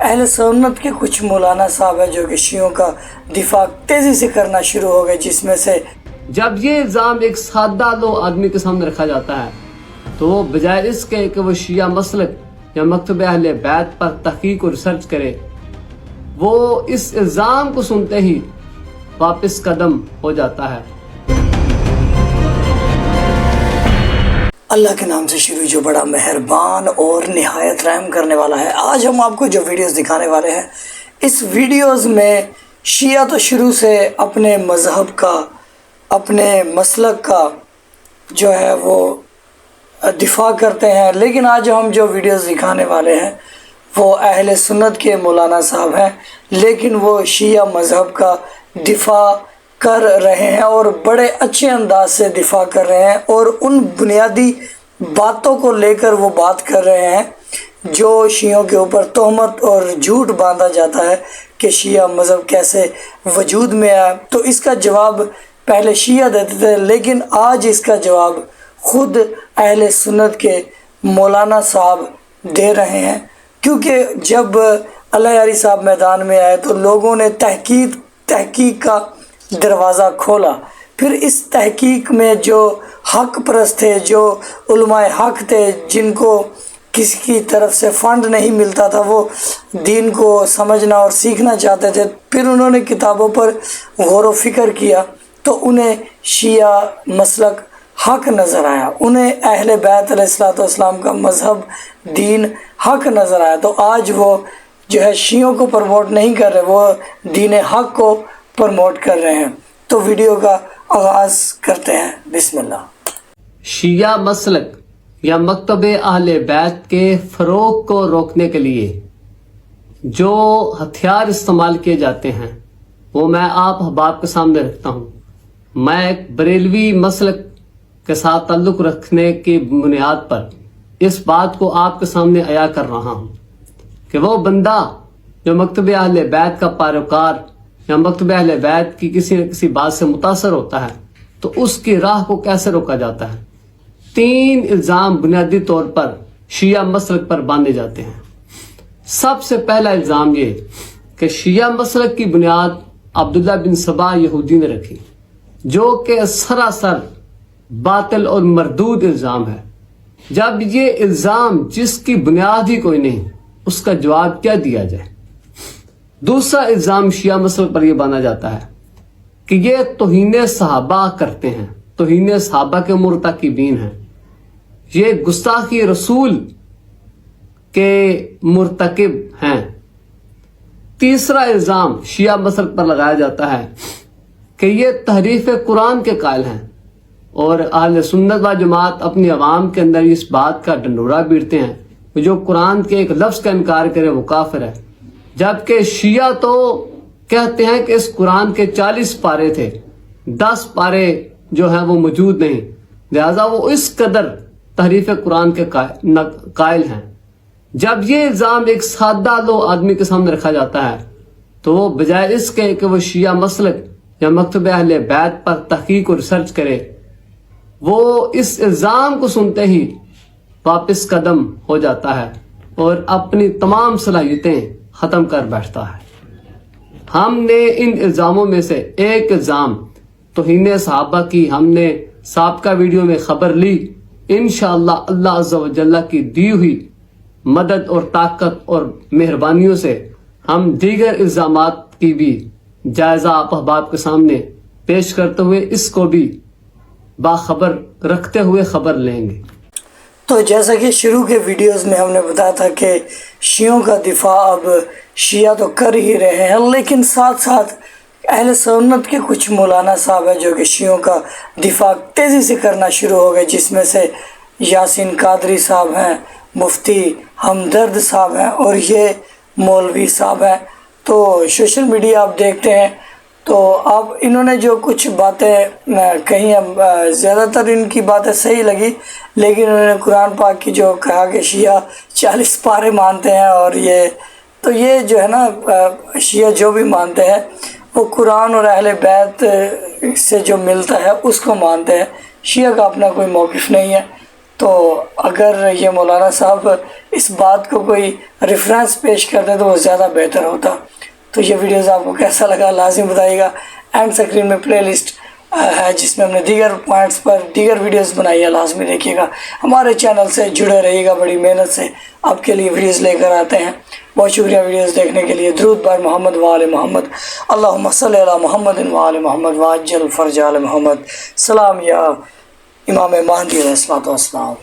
اہل سنت کے کچھ مولانا صاحب ہیں جو کہ شیعوں کا دفاع تیزی سے کرنا شروع ہو گئے، جس میں سے جب یہ الزام ایک سادہ لو آدمی کے سامنے رکھا جاتا ہے تو وہ بجائے اس کے کہ وہ شیعہ مسلک یا مکتب اہل بیت پر تحقیق اور ریسرچ کرے، وہ اس الزام کو سنتے ہی واپس قدم ہو جاتا ہے۔ اللہ کے نام سے شروع جو بڑا مہربان اور نہایت رحم کرنے والا ہے۔ آج ہم آپ کو جو ویڈیوز دکھانے والے ہیں، اس ویڈیوز میں شیعہ تو شروع سے اپنے مذہب کا، اپنے مسلک کا جو ہے وہ دفاع کرتے ہیں، لیکن آج ہم جو ویڈیوز دکھانے والے ہیں وہ اہل سنت کے مولانا صاحب ہیں، لیکن وہ شیعہ مذہب کا دفاع کر رہے ہیں اور بڑے اچھے انداز سے دفاع کر رہے ہیں، اور ان بنیادی باتوں کو لے کر وہ بات کر رہے ہیں جو شیعوں کے اوپر تہمت اور جھوٹ باندھا جاتا ہے کہ شیعہ مذہب کیسے وجود میں آیا۔ تو اس کا جواب پہلے شیعہ دیتے تھے، لیکن آج اس کا جواب خود اہل سنت کے مولانا صاحب دے رہے ہیں، کیونکہ جب اللہ یاری صاحب میدان میں آئے تو لوگوں نے تحقیق کا دروازہ کھولا۔ پھر اس تحقیق میں جو حق پرست تھے، جو علماء حق تھے، جن کو کسی کی طرف سے فنڈ نہیں ملتا تھا، وہ دین کو سمجھنا اور سیکھنا چاہتے تھے، پھر انہوں نے کتابوں پر غور و فکر کیا تو انہیں شیعہ مسلک حق نظر آیا، انہیں اہل بیت علیہ الصلوۃ والسلام کا مذہب دین حق نظر آیا۔ تو آج وہ جو ہے شیعوں کو پروموٹ نہیں کر رہے، وہ دین حق کو پروموٹ کر رہے ہیں۔ تو ویڈیو کا آغاز کرتے ہیں، بسم اللہ۔ شیعہ مسلک یا مکتب اہل بیت کے فروغ کو روکنے کے لیے جو ہتھیار استعمال کیے جاتے ہیں وہ میں آپ احباب کے سامنے رکھتا ہوں۔ میں ایک بریلوی مسلک کے ساتھ تعلق رکھنے کی بنیاد پر اس بات کو آپ کے سامنے عیا کر رہا ہوں کہ وہ بندہ جو مکتب اہل بیت کا پیروکار یا مکتب اہل بیت کی کسی نہ کسی بات سے متاثر ہوتا ہے تو اس کی راہ کو کیسے روکا جاتا ہے۔ 3 الزام بنیادی طور پر شیعہ مسلک پر باندھے جاتے ہیں۔ سب سے پہلا الزام یہ کہ شیعہ مسلک کی بنیاد عبداللہ بن سبا یہودی نے رکھی، جو کہ سراسر باطل اور مردود الزام ہے۔ جب یہ الزام جس کی بنیاد ہی کوئی نہیں، اس کا جواب کیا دیا جائے؟ دوسرا الزام شیعہ مسلک پر یہ باندھا جاتا ہے کہ یہ توہین صحابہ کرتے ہیں، توہین صحابہ کے مرتکبین ہیں، یہ گستاخی رسول کے مرتکب ہیں۔ تیسرا الزام شیعہ مسلک پر لگایا جاتا ہے کہ یہ تحریف قرآن کے قائل ہیں، اور اہل سنت و جماعت اپنی عوام کے اندر اس بات کا ڈنڈورا بیٹھتے ہیں کہ جو قرآن کے ایک لفظ کا انکار کرے وہ کافر ہے، جبکہ شیعہ تو کہتے ہیں کہ اس قرآن کے 40 پارے تھے، 10 پارے جو ہیں وہ موجود نہیں، لہذا وہ اس قدر تحریف قرآن کے قائل ہیں۔ جب یہ الزام ایک سادہ لو آدمی کے سامنے رکھا جاتا ہے تو وہ بجائے اس کے کہ وہ شیعہ مسلک یا مکتب اہل بیت پر تحقیق اور ریسرچ کرے، وہ اس الزام کو سنتے ہی واپس قدم ہو جاتا ہے اور اپنی تمام صلاحیتیں ختم کر بیٹھتا ہے۔ ہم نے ان الزاموں میں سے ایک الزام توہین صحابہ کی ہم نے سابقہ ویڈیو میں خبر لی۔ انشاءاللہ اللہ عز و جل کی دی ہوئی مدد اور طاقت اور مہربانیوں سے ہم دیگر الزامات کی بھی جائزہ آپ احباب کے سامنے پیش کرتے ہوئے اس کو بھی باخبر رکھتے ہوئے خبر لیں گے۔ تو جیسا کہ شروع کے ویڈیوز میں ہم نے بتایا تھا کہ شیعوں کا دفاع اب شیعہ تو کر ہی رہے ہیں، لیکن ساتھ ساتھ اہل سنت کے کچھ مولانا صاحب ہیں جو کہ شیعوں کا دفاع تیزی سے کرنا شروع ہو گئے، جس میں سے یاسین قادری صاحب ہیں، مفتی ہمدرد صاحب ہیں اور یہ مولوی صاحب ہیں۔ تو سوشل میڈیا آپ دیکھتے ہیں تو اب انہوں نے جو کچھ باتیں کہیں، زیادہ تر ان کی باتیں صحیح لگی، لیکن انہوں نے قرآن پاک کی جو کہا کہ شیعہ 40 پارے مانتے ہیں، اور یہ جو ہے نا شیعہ جو بھی مانتے ہیں وہ قرآن اور اہل بیت سے جو ملتا ہے اس کو مانتے ہیں، شیعہ کا اپنا کوئی موقف نہیں ہے۔ تو اگر یہ مولانا صاحب اس بات کو کوئی ریفرنس پیش کر دے تو وہ زیادہ بہتر ہوتا۔ تو یہ ویڈیوز آپ کو کیسا لگا لازم بتائیے گا۔ اینڈ سکرین میں پلے لسٹ ہے جس میں ہم نے دیگر پوائنٹس پر دیگر ویڈیوز بنائی ہے، لازمی دیکھیے گا۔ ہمارے چینل سے جڑے رہیے گا، بڑی محنت سے آپ کے لیے ویڈیوز لے کر آتے ہیں۔ بہت شکریہ ویڈیوز دیکھنے کے لیے۔ درود بر محمد وآل محمد، اللہم صلی علی محمد وآل محمد وعجل فرج آل محمد۔ سلام یا امام مہدی علیہ الصلوۃ والسلام۔